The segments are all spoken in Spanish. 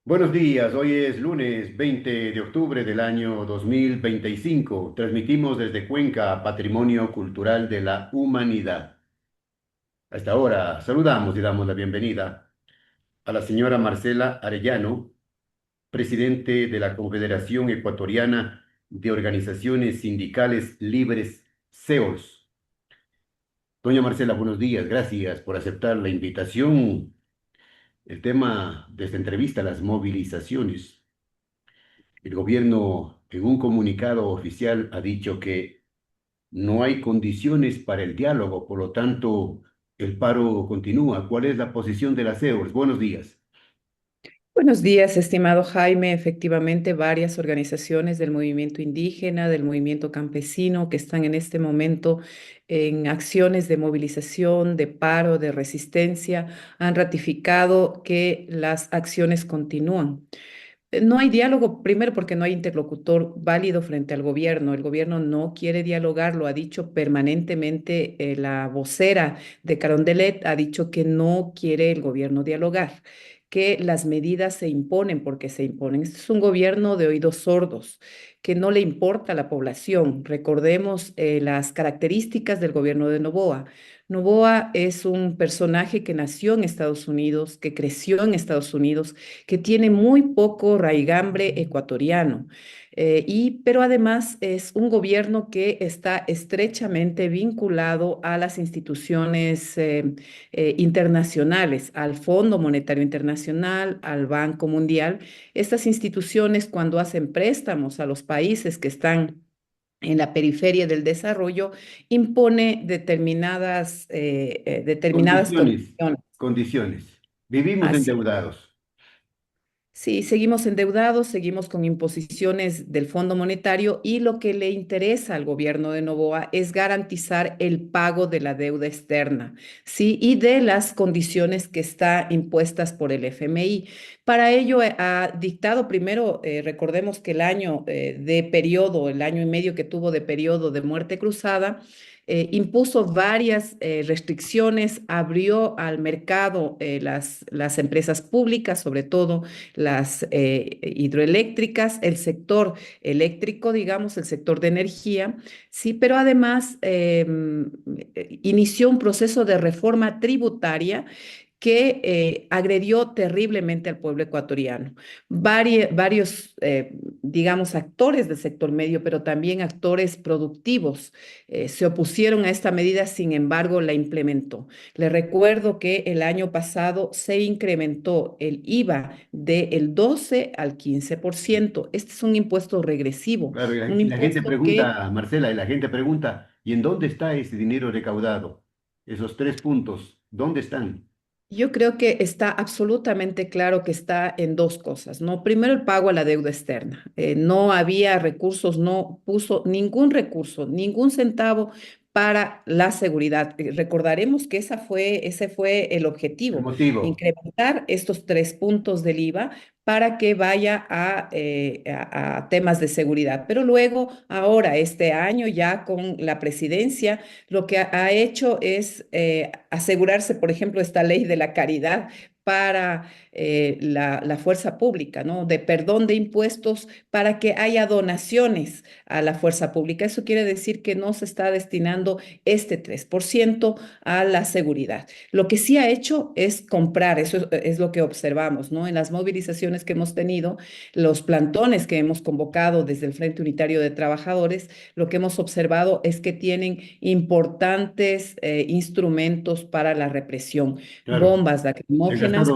Buenos días, hoy es lunes 20 de octubre del año 2025. Transmitimos desde Cuenca, Patrimonio Cultural de la Humanidad. A esta hora saludamos y damos la bienvenida a la señora Marcela Arellano, presidente de la Confederación Ecuatoriana de Organizaciones Sindicales Libres, CEOLS. Doña Marcela, buenos días, gracias por aceptar la invitación. El tema de esta entrevista, las movilizaciones. El gobierno, en un comunicado oficial, ha dicho que no hay condiciones para el diálogo, por lo tanto, el paro continúa. ¿Cuál es la posición de las CEOs? Buenos días. Buenos días, estimado Jaime. Efectivamente, varias organizaciones del movimiento indígena, del movimiento campesino, que están en este momento en acciones de movilización, de paro, de resistencia, han ratificado que las acciones continúan. No hay diálogo, primero porque no hay interlocutor válido frente al gobierno. El gobierno no quiere dialogar, lo ha dicho permanentemente la vocera de Carondelet, ha dicho que no quiere el gobierno dialogar, que las medidas se imponen porque se imponen. Este es un gobierno de oídos sordos, que no le importa a la población. Recordemos las características del gobierno de Noboa. Noboa es un personaje que nació en Estados Unidos, que creció en Estados Unidos, que tiene muy poco raigambre ecuatoriano. Pero además es un gobierno que está estrechamente vinculado a las instituciones internacionales, al Fondo Monetario Internacional, al Banco Mundial. Estas instituciones, cuando hacen préstamos a los países que están en la periferia del desarrollo, impone determinadas Condiciones, condiciones. condiciones. Vivimos Así. endeudados. Sí, seguimos endeudados, seguimos con imposiciones del Fondo Monetario y lo que le interesa al gobierno de Noboa es garantizar el pago de la deuda externa, ¿sí? Y de las condiciones que están impuestas por el FMI. Para ello ha dictado primero, recordemos que el año de periodo, el año y medio que tuvo de periodo de muerte cruzada, impuso varias restricciones, abrió al mercado las empresas públicas, sobre todo las hidroeléctricas, el sector eléctrico, digamos, el sector de energía, sí, pero además inició un proceso de reforma tributaria que agredió terriblemente al pueblo ecuatoriano. Varios, digamos, actores del sector medio, pero también actores productivos, se opusieron a esta medida, sin embargo, la implementó. Le recuerdo que el año pasado se incrementó el IVA del 12 al 15%. Este es un impuesto regresivo, Claro, un y la gente impuesto que pregunta, Marcela, y la gente pregunta, ¿y en dónde está ese dinero recaudado? Esos tres puntos, ¿dónde están? yo creo que está absolutamente claro que está en dos cosas, ¿no? Primero, el pago a la deuda externa. No había recursos, no puso ningún recurso, ningún centavo para la seguridad. Recordaremos que ese fue el El objetivo, motivo. incrementar estos 3 puntos del IVA para que vaya a temas de seguridad. Pero luego, ahora, este año, ya con la presidencia, lo que ha hecho es asegurarse, por ejemplo, esta ley de la caridad para la fuerza pública, ¿no? De perdón de impuestos para que haya donaciones a la fuerza pública. Eso quiere decir que no se está destinando este 3% a la seguridad. Lo que sí ha hecho es comprar, eso es lo que observamos, ¿no? En las movilizaciones que hemos tenido, los plantones que hemos convocado desde el Frente Unitario de Trabajadores, lo que hemos observado es que tienen importantes instrumentos para la represión, Claro, se han bombas lacrimógenas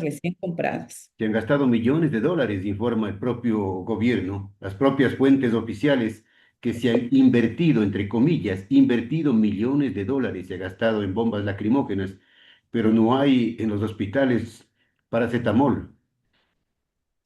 recién compradas. se han gastado millones de dólares, informa el propio gobierno, las propias fuentes oficiales que se han invertido, entre comillas, invertido millones de dólares, se ha gastado en bombas lacrimógenas, pero no hay en los hospitales paracetamol.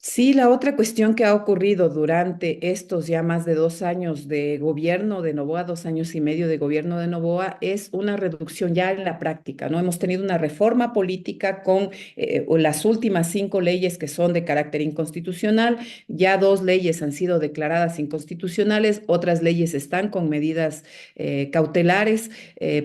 Sí, la otra cuestión que ha ocurrido durante estos ya más de 2 años de gobierno de Noboa, 2 años y medio de gobierno de Noboa, es una reducción ya en la práctica, ¿no? Hemos tenido una reforma política con las últimas 5 leyes que son de carácter inconstitucional, ya 2 leyes han sido declaradas inconstitucionales, otras leyes están con medidas cautelares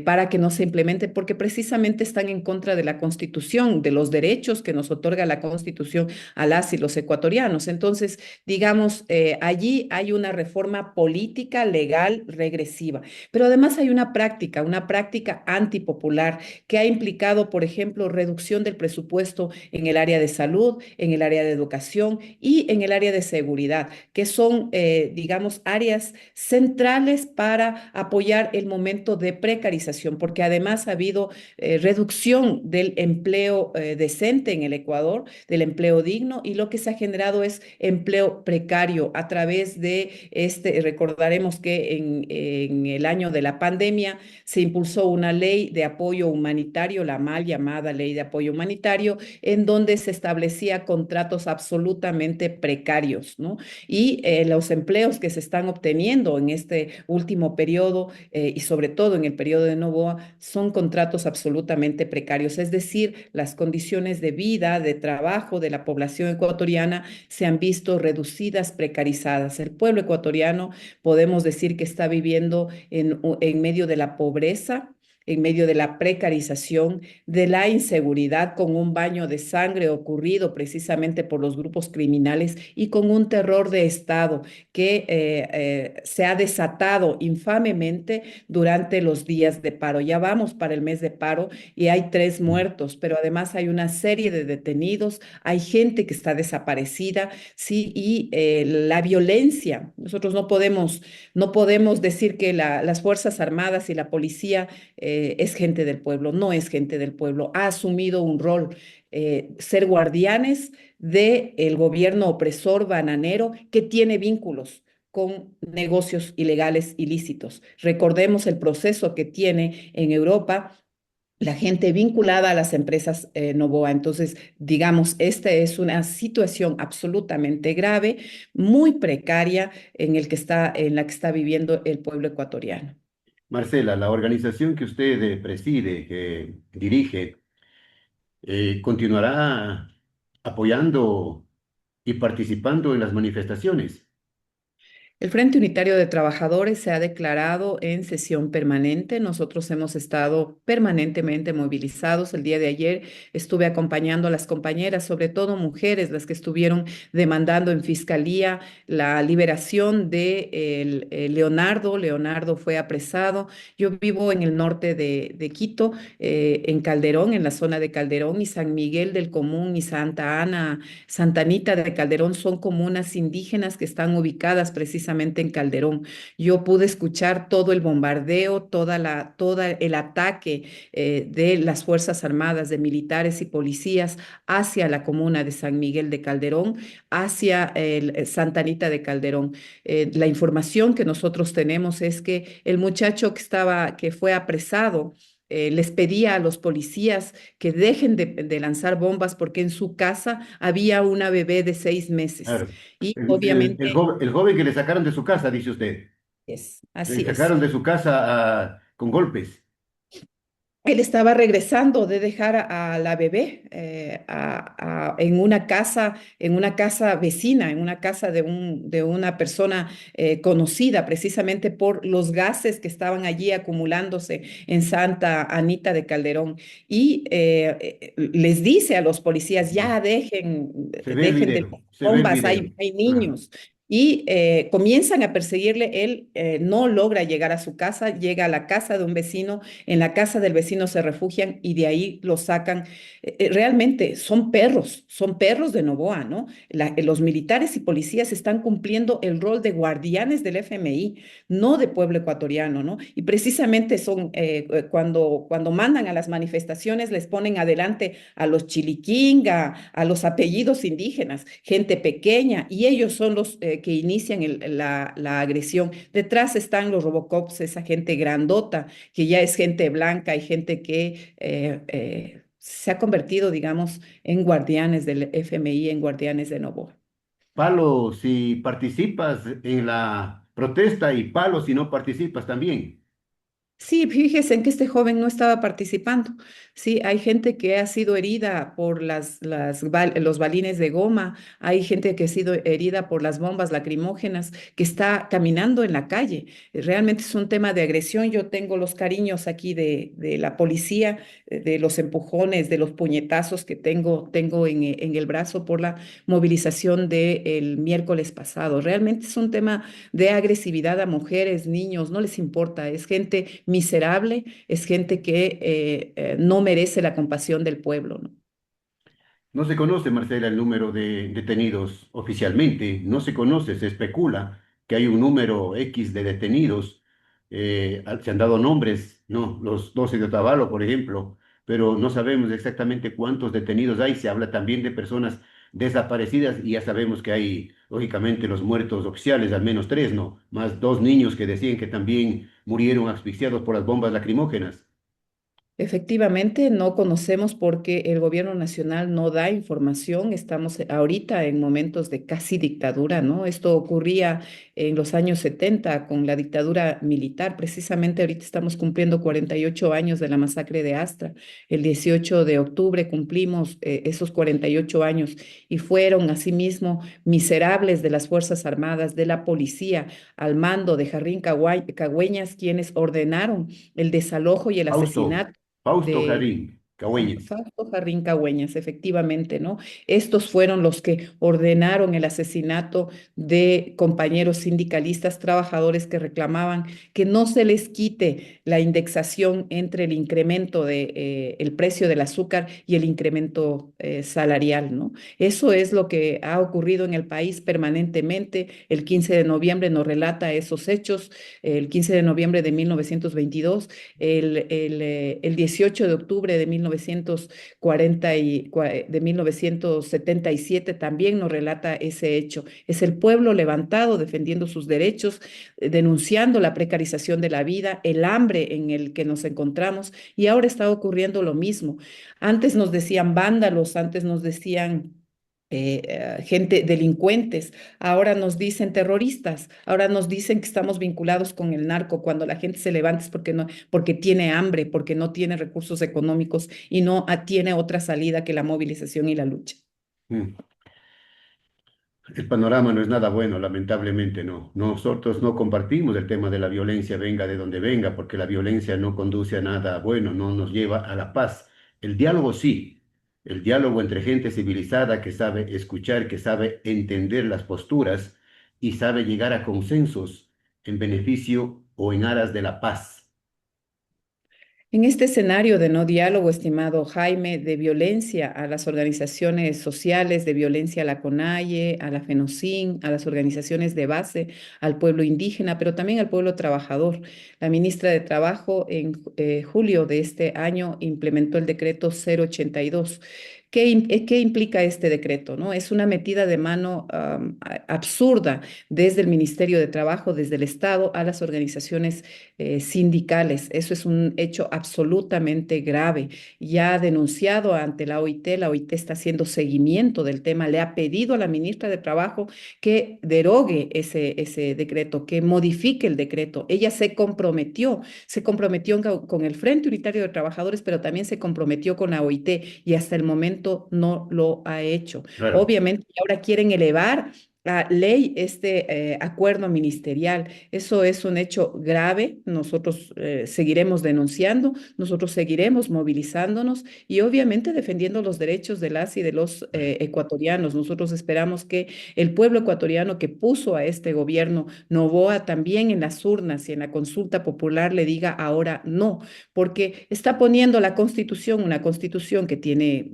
para que no se implemente, porque precisamente están en contra de la Constitución, de los derechos que nos otorga la Constitución a las y los ecuatorianos. Entonces, digamos, allí hay una reforma política, legal, regresiva, pero además hay una práctica antipopular que ha implicado, por ejemplo, reducción del presupuesto en el área de salud, en el área de educación y en el área de seguridad, que son, digamos, áreas centrales para apoyar el momento de precarización, porque además ha habido reducción del empleo decente en el Ecuador, del empleo digno, y lo que se ha generado es empleo precario a través de recordaremos que en el año de la pandemia se impulsó una ley de apoyo humanitario, la mal llamada ley de apoyo humanitario, en donde se establecía contratos absolutamente precarios, ¿no? Y los empleos que se están obteniendo en este último periodo y sobre todo en el periodo de Novoa son contratos absolutamente precarios, es decir, las condiciones de vida, de trabajo de la población ecuatoriana se han visto reducidas, precarizadas. El pueblo ecuatoriano podemos decir que está viviendo en medio de la pobreza, en medio de la precarización, de la inseguridad, con un baño de sangre ocurrido precisamente por los grupos criminales y con un terror de Estado que se ha desatado infamemente durante los días de paro. Ya vamos para el mes de paro y hay 3 muertos, pero además hay una serie de detenidos, hay gente que está desaparecida, sí, y la violencia. Nosotros no podemos decir que las Fuerzas Armadas y la policía es gente del pueblo, no es gente del pueblo, ha asumido un rol, ser guardianes del gobierno opresor bananero que tiene vínculos con negocios ilegales ilícitos. Recordemos el proceso que tiene en Europa la gente vinculada a las empresas Novoa. Entonces, digamos, esta es una situación absolutamente grave, muy precaria en la que está viviendo el pueblo ecuatoriano. Marcela, la organización que usted preside, que dirige, continuará apoyando y participando en las manifestaciones. El Frente Unitario de Trabajadores se ha declarado en sesión permanente. Nosotros hemos estado permanentemente movilizados. El día de ayer estuve acompañando a las compañeras, sobre todo mujeres, las que estuvieron demandando en fiscalía la liberación de Leonardo. Leonardo fue apresado. Yo vivo en el norte de Quito, en Calderón, en la zona de Calderón, y San Miguel del Común y Santa Ana, Santa Anita de Calderón son comunas indígenas que están ubicadas precisamente en Calderón. Yo pude escuchar todo el bombardeo, todo el ataque de las Fuerzas Armadas, de militares y policías hacia la comuna de San Miguel de Calderón, hacia Santa Anita de Calderón. La información que nosotros tenemos es que el muchacho que fue apresado, les pedía a los policías que dejen de lanzar bombas porque en su casa había una bebé de 6 meses. Claro. Y obviamente El joven que le sacaron de su casa, dice usted. Le así es. sacaron de su casa con golpes. Él estaba regresando de dejar a la bebé en una casa vecina, en una casa de una persona conocida, precisamente por los gases que estaban allí acumulándose en Santa Anita de Calderón. Y les dice a los policías, ya Se ve el dejen de video, las se ve el bombas, video. hay Ajá. niños. Y comienzan a perseguirle, él no logra llegar a su casa, llega a la casa de un vecino, en la casa del vecino se refugian y de ahí los sacan. Realmente son perros de Novoa, ¿no? Los militares y policías están cumpliendo el rol de guardianes del FMI, no de pueblo ecuatoriano, ¿no? Y precisamente cuando mandan a las manifestaciones, les ponen adelante a los chiliquinga, a los apellidos indígenas, gente pequeña, y ellos son los que inician la agresión. Detrás están los Robocops, esa gente grandota que ya es gente blanca y gente que se ha convertido, digamos, en guardianes del FMI, en guardianes de Novoa. Palo si participas en la protesta y palo si no participas también. Sí, fíjese en que este joven no estaba participando. Sí, hay gente que ha sido herida por los balines de goma, hay gente que ha sido herida por las bombas lacrimógenas, que está caminando en la calle. Realmente es un tema de agresión. Yo tengo los cariños aquí de la policía, de los empujones, de los puñetazos que tengo en el brazo por la movilización del miércoles pasado. Realmente es un tema de agresividad a mujeres, niños, no les importa, es gente miserable, es gente que no merece la compasión del pueblo, ¿no? No se conoce, Marcela, el número de detenidos oficialmente, no se conoce, se especula que hay un número X de detenidos, se han dado nombres, ¿no? Los 12 de Otavalo, por ejemplo, pero no sabemos exactamente cuántos detenidos hay, se habla también de personas desaparecidas y ya sabemos que hay, lógicamente, los muertos oficiales, al menos tres, ¿no? Más dos niños que decían que también murieron asfixiados por las bombas lacrimógenas. Efectivamente, no conocemos porque el gobierno nacional no da información. Estamos ahorita en momentos de casi dictadura, ¿no? Esto ocurría en los años 70 con la dictadura militar. Precisamente ahorita estamos cumpliendo 48 años de la masacre de Astra. El 18 de octubre cumplimos esos 48 años y fueron asimismo miserables de las Fuerzas Armadas, de la policía, al mando de Jarrín Cagüeñas, quienes ordenaron el desalojo y el Fausto, asesinato Fausto de Jarín, Cahuéñez. Fausto Jarrín Cagüeñas, efectivamente, ¿no? Estos fueron los que ordenaron el asesinato de compañeros sindicalistas, trabajadores que reclamaban que no se les quite la indexación entre el incremento de el precio del azúcar y el incremento salarial, ¿no? Eso es lo que ha ocurrido en el país permanentemente. El 15 de noviembre nos relata esos hechos, el 15 de noviembre de 1922, el 18 de octubre de 1977 también nos relata ese hecho. Es el pueblo levantado defendiendo sus derechos, denunciando la precarización de la vida, el hambre en el que nos encontramos y ahora está ocurriendo lo mismo. Antes nos decían vándalos, antes nos decían gente, delincuentes, ahora nos dicen terroristas, ahora nos dicen que estamos vinculados con el narco. Cuando la gente se levanta es porque no, porque tiene hambre, porque no tiene recursos económicos y no tiene otra salida que la movilización y la lucha. Mm. El panorama no es nada bueno, lamentablemente no. Nosotros no compartimos el tema de la violencia, venga de donde venga, porque la violencia no conduce a nada bueno, no nos lleva a la paz. El diálogo sí, el diálogo entre gente civilizada que sabe escuchar, que sabe entender las posturas y sabe llegar a consensos en beneficio o en aras de la paz. En este escenario de no diálogo, estimado Jaime, de violencia a las organizaciones sociales, de violencia a la CONAIE, a la FENOCIN, a las organizaciones de base, al pueblo indígena, pero también al pueblo trabajador. La ministra de Trabajo en julio de este año implementó el decreto 082. ¿Qué implica este decreto? ¿No? Es una metida de mano absurda desde el Ministerio de Trabajo, desde el Estado, a las organizaciones sindicales. Eso es un hecho absolutamente grave. Ya ha denunciado ante la OIT está haciendo seguimiento del tema, le ha pedido a la ministra de Trabajo que derogue ese decreto, que modifique el decreto. Ella se comprometió con el Frente Unitario de Trabajadores, pero también se comprometió con la OIT y hasta el momento no lo ha hecho. Claro. Obviamente, ahora quieren elevar a ley este acuerdo ministerial. Eso es un hecho grave. Nosotros seguiremos denunciando, nosotros seguiremos movilizándonos y obviamente defendiendo los derechos de las y de los ecuatorianos. Nosotros esperamos que el pueblo ecuatoriano que puso a este gobierno Noboa también en las urnas y en la consulta popular le diga ahora no, porque está poniendo la constitución, una constitución que tiene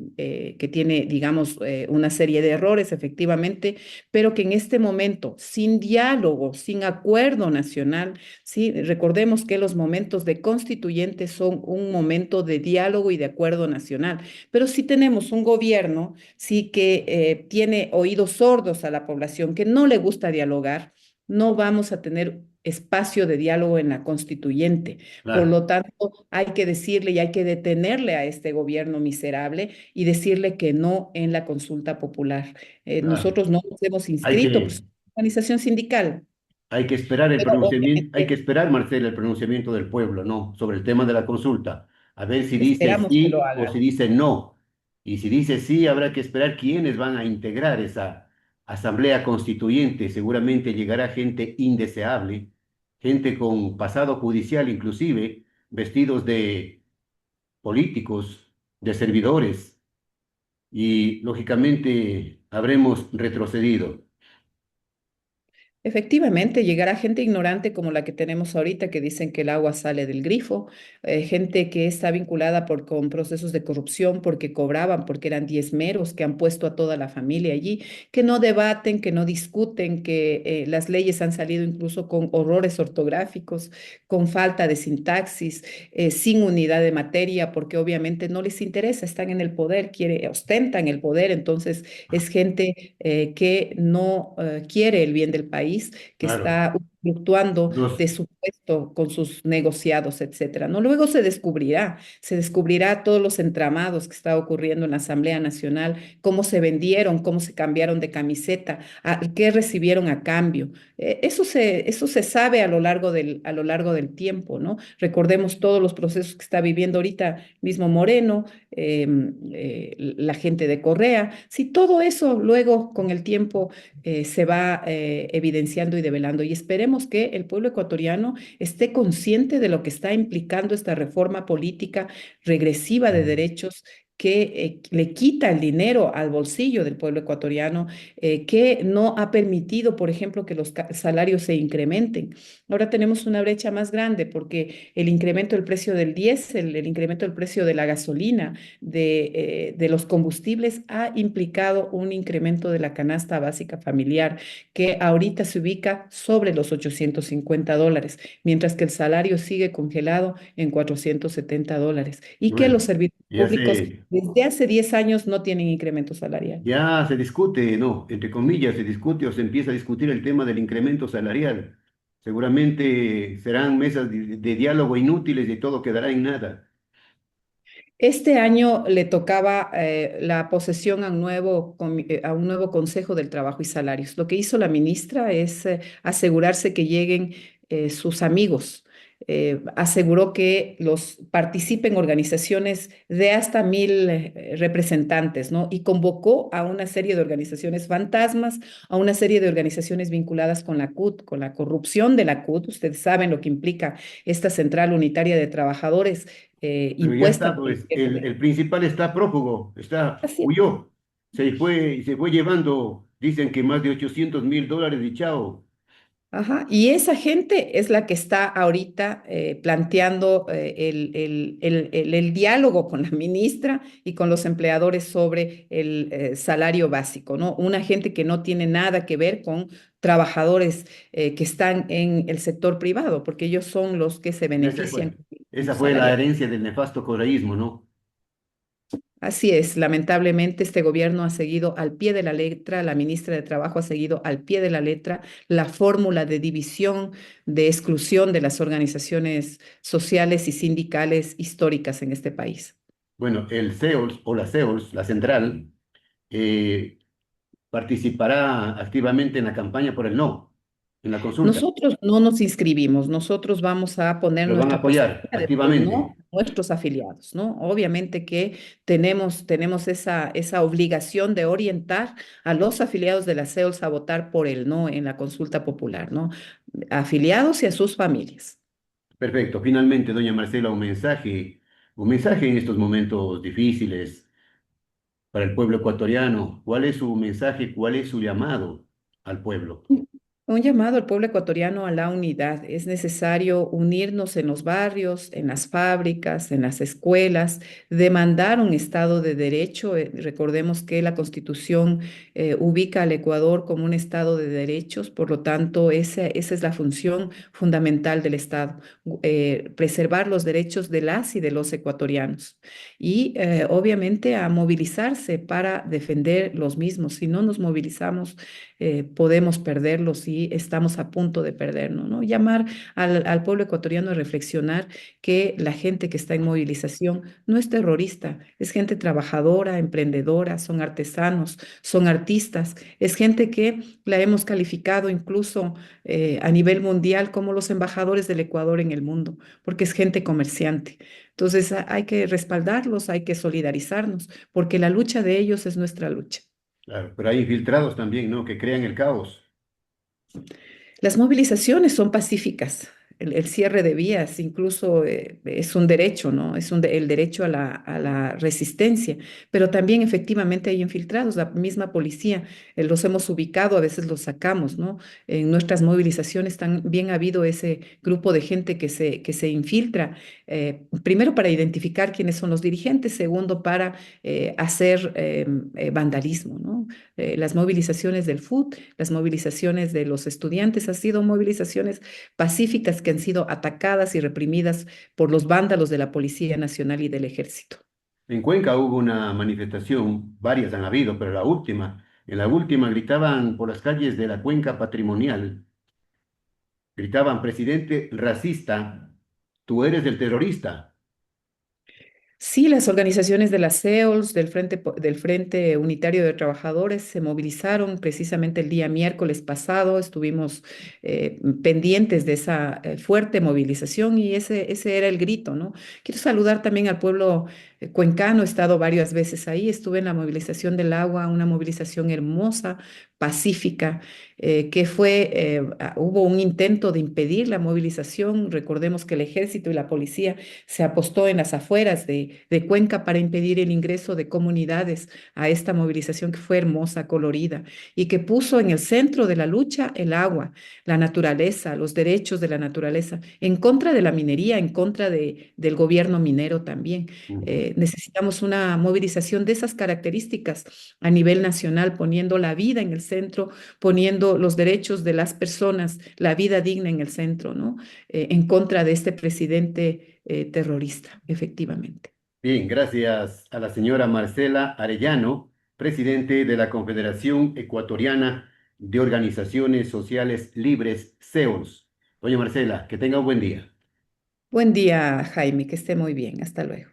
digamos, una serie de errores, efectivamente, pero que en este momento, sin diálogo, sin acuerdo nacional, ¿sí? Recordemos que los momentos de constituyente son un momento de diálogo y de acuerdo nacional, pero si tenemos un gobierno, sí que tiene oídos sordos a la población, que no le gusta dialogar, no vamos a tener espacio de diálogo en la constituyente. Por Claro, lo tanto, hay que decirle y hay que detenerle a este gobierno miserable y decirle que no en la consulta popular. claro. Nosotros no nos hemos Hay inscrito, que, pues, organización sindical, hay que esperar el pero pronunciamiento, hay que obviamente esperar, Marcela, el pronunciamiento del pueblo, ¿no? Sobre el tema de la consulta. A ver si dice esperamos que lo sí o si haga. dice no. Y si dice sí, habrá que esperar quiénes van a integrar esa asamblea constituyente. Seguramente llegará gente indeseable, gente con pasado judicial inclusive, vestidos de políticos, de servidores, y lógicamente habremos retrocedido. Efectivamente, llegará gente ignorante como la que tenemos ahorita, que dicen que el agua sale del grifo, gente que está vinculada con procesos de corrupción porque cobraban, porque eran diezmeros, que han puesto a toda la familia allí, que no debaten, que no discuten, que las leyes han salido incluso con horrores ortográficos, con falta de sintaxis, sin unidad de materia, porque obviamente no les interesa, están en el poder, ostentan el poder, entonces es gente que no quiere el bien del país, que Claro. está fluctuando Los, de su puesto con sus negociados, etcétera, ¿no? Luego se descubrirá todos los entramados que está ocurriendo en la Asamblea Nacional, cómo se vendieron, cómo se cambiaron de camiseta, qué recibieron a cambio. Eso se sabe a lo largo del tiempo, ¿no? Recordemos todos los procesos que está viviendo ahorita mismo Moreno, la gente de Correa. Si todo eso luego con el tiempo se va evidenciando y develando. Y esperemos que el pueblo ecuatoriano esté consciente de lo que está implicando esta reforma política regresiva de derechos que le quita el dinero al bolsillo del pueblo ecuatoriano, que no ha permitido, por ejemplo, que los salarios se incrementen. Ahora tenemos una brecha más grande porque el incremento del precio del diésel, el incremento del precio de la gasolina, de los combustibles, ha implicado un incremento de la canasta básica familiar que ahorita se ubica sobre los $850, mientras que el salario sigue congelado en $470 y que los bueno, servicios ya públicos se, desde hace 10 años no tienen incremento salarial. ya se discute, no, entre comillas, se discute o se empieza a discutir el tema del incremento salarial. Seguramente serán mesas de diálogo inútiles y todo quedará en nada. Este año le tocaba la posesión a un nuevo Consejo del Trabajo y Salarios. Lo que hizo la ministra es asegurarse que lleguen sus amigos. Aseguró que los participen organizaciones de hasta 1.000 representantes, ¿no? Y convocó a una serie de organizaciones fantasmas, a una serie de organizaciones vinculadas con la CUT, con la corrupción de la CUT. Ustedes saben lo que implica esta Central Unitaria de Trabajadores Pero ya impuesta está, por el pues, gobierno. el principal está prófugo, Así es. huyó, se fue llevando, dicen que más de $800.000 y chao. Ajá. Y esa gente es la que está ahorita planteando el diálogo con la ministra y con los empleadores sobre el salario básico, ¿no? Una gente que no tiene nada que ver con trabajadores que están en el sector privado, porque ellos son los que se benefician con el Esa incremento fue la salarial. herencia del nefasto correísmo, ¿no? Así es, lamentablemente este gobierno ha seguido al pie de la letra, la ministra de Trabajo ha seguido al pie de la letra la fórmula de división, de exclusión de las organizaciones sociales y sindicales históricas en este país. Bueno, el CEOLS o la CEOLS, la central, eh, participará activamente en la campaña por el no, en la consulta. Nosotros no nos inscribimos, nosotros vamos a poner Lo van a nuestra apoyar postura de por el no activamente. a nuestros afiliados, ¿no? Obviamente que tenemos esa obligación de orientar a los afiliados de la CEOLS a votar por el no en la consulta popular, ¿no? Afiliados y a sus familias. Perfecto. Finalmente, doña Marcela, un mensaje en estos momentos difíciles para el pueblo ecuatoriano. ¿Cuál es su mensaje? ¿Cuál es su llamado al pueblo? Un llamado al pueblo ecuatoriano a la unidad. Es necesario unirnos en los barrios, en las fábricas, en las escuelas, demandar un Estado de Derecho. Recordemos que la Constitución ubica al Ecuador como un Estado de derechos, por lo tanto, esa es la función fundamental del Estado, preservar los derechos de las y de los ecuatorianos. Y obviamente a movilizarse para defender los mismos. Si no nos movilizamos, podemos perderlos y y estamos a punto de perdernos, ¿no? Llamar al pueblo ecuatoriano a reflexionar que la gente que está en movilización no es terrorista, es gente trabajadora, emprendedora, son artesanos, son artistas, es gente que la hemos calificado incluso a nivel mundial como los embajadores del Ecuador en el mundo, porque es gente comerciante. Entonces hay que respaldarlos, hay que solidarizarnos, porque la lucha de ellos es nuestra lucha. Claro, pero hay infiltrados también, ¿no? Que crean el caos. Las movilizaciones son pacíficas. El cierre de vías incluso es un derecho, ¿no? Es el derecho a la resistencia, pero también efectivamente hay infiltrados. La misma policía, los hemos ubicado, a veces los sacamos, ¿no? En nuestras movilizaciones también ha habido ese grupo de gente que se infiltra, primero para identificar quiénes son los dirigentes, segundo para hacer vandalismo, ¿no? Las movilizaciones del FUT, las movilizaciones de los estudiantes han sido movilizaciones pacíficas que han sido atacadas y reprimidas por los vándalos de la Policía Nacional y del Ejército. En Cuenca hubo una manifestación, varias han habido, pero en la última gritaban por las calles de la Cuenca Patrimonial, gritaban, presidente racista, tú eres el terrorista. Sí, las organizaciones de las CEOLS, del Frente Unitario de Trabajadores, se movilizaron precisamente el día miércoles pasado. Estuvimos pendientes de esa fuerte movilización y ese era el grito, ¿no? Quiero saludar también al pueblo cuencano. He estado varias veces ahí. Estuve en la movilización del agua, una movilización hermosa, pacífica, hubo un intento de impedir la movilización. Recordemos que el ejército y la policía se apostó en las afueras de Cuenca para impedir el ingreso de comunidades a esta movilización que fue hermosa, colorida y que puso en el centro de la lucha el agua, la naturaleza, los derechos de la naturaleza, en contra de la minería, en contra del gobierno minero también. Ujú. Necesitamos una movilización de esas características a nivel nacional, poniendo la vida en el centro, poniendo los derechos de las personas, la vida digna en el centro, ¿no? En contra de este presidente terrorista, efectivamente. Bien, gracias a la señora Marcela Arellano, presidente de la Confederación Ecuatoriana de Organizaciones Sociales Libres, CEOS. Doña Marcela, que tenga un buen día. Buen día, Jaime, que esté muy bien. Hasta luego.